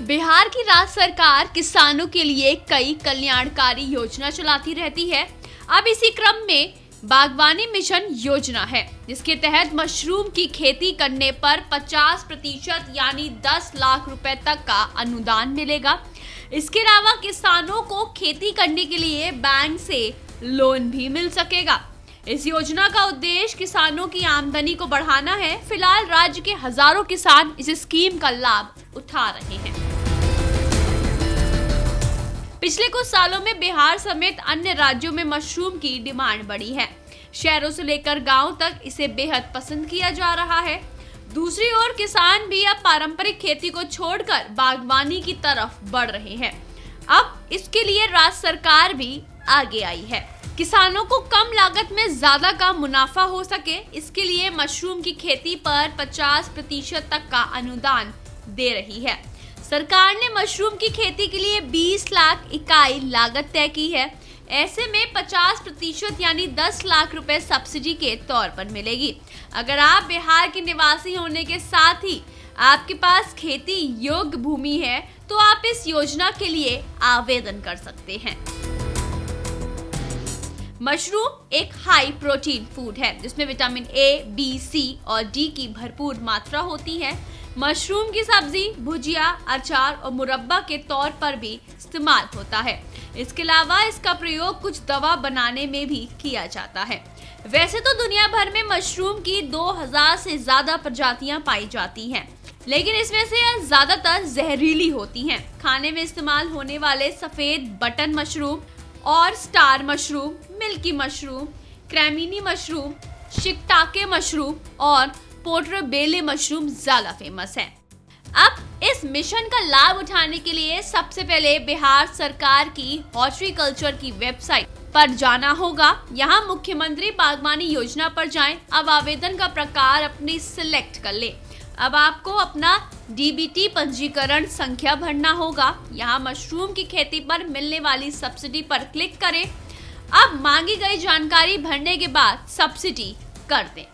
बिहार की राज्य सरकार किसानों के लिए कई कल्याणकारी योजना चलाती रहती है। अब इसी क्रम में बागवानी मिशन योजना है, जिसके तहत मशरूम की खेती करने पर 50% यानी 10 लाख रुपए तक का अनुदान मिलेगा। इसके अलावा किसानों को खेती करने के लिए बैंक से लोन भी मिल सकेगा। इस योजना का उद्देश्य किसानों की आमदनी को बढ़ाना है। फिलहाल राज्य के हजारों किसान इस स्कीम का लाभ उठा रहे हैं। पिछले कुछ सालों में बिहार समेत अन्य राज्यों में मशरूम की डिमांड बढ़ी है। शहरों से लेकर गांव तक इसे बेहद पसंद किया जा रहा है। दूसरी ओर किसान भी अब पारंपरिक खेती को छोड़कर बागवानी की तरफ बढ़ रहे हैं। अब इसके लिए राज्य सरकार भी आगे आई है। किसानों को कम लागत में ज्यादा का मुनाफा हो सके, इसके लिए मशरूम की खेती पर 50% तक का अनुदान दे रही है। सरकार ने मशरूम की खेती के लिए 20 लाख इकाई लागत तय की है। ऐसे में 50% यानी 10 लाख रुपए सब्सिडी के तौर पर मिलेगी। अगर आप बिहार के निवासी होने के साथ ही आपके पास खेती योग्य भूमि है, तो आप इस योजना के लिए आवेदन कर सकते हैं। मशरूम एक हाई प्रोटीन फूड है, जिसमें विटामिन ए, बी, सी और डी की भरपूर मात्रा होती है। मशरूम की सब्जी, भुजिया, अचार और मुरब्बा के तौर पर भी इस्तेमाल होता है। इसके अलावा इसका प्रयोग कुछ दवा बनाने में भी किया जाता है। वैसे तो दुनिया भर में मशरूम की 2000 से ज्यादा प्रजातियां पाई जाती हैं, लेकिन इसमें से ज्यादातर जहरीली होती हैं। खाने में इस्तेमाल होने वाले सफेद बटन मशरूम और star mushroom, milky mushroom, cremini mushroom, shiitake mushroom और पोर्टोबेलो मशरूम ज्यादा फेमस है। अब इस मिशन का लाभ उठाने के लिए सबसे पहले बिहार सरकार की हॉर्टिकल्चर की वेबसाइट पर जाना होगा। यहाँ मुख्यमंत्री बागवानी योजना पर जाएं। अब आवेदन का प्रकार अपनी सिलेक्ट कर ले। अब आपको अपना डीबीटी पंजीकरण संख्या भरना होगा। यहाँ मशरूम की खेती पर मिलने वाली सब्सिडी पर क्लिक करें। अब मांगी गई जानकारी भरने के बाद सब्सिडी कर दें।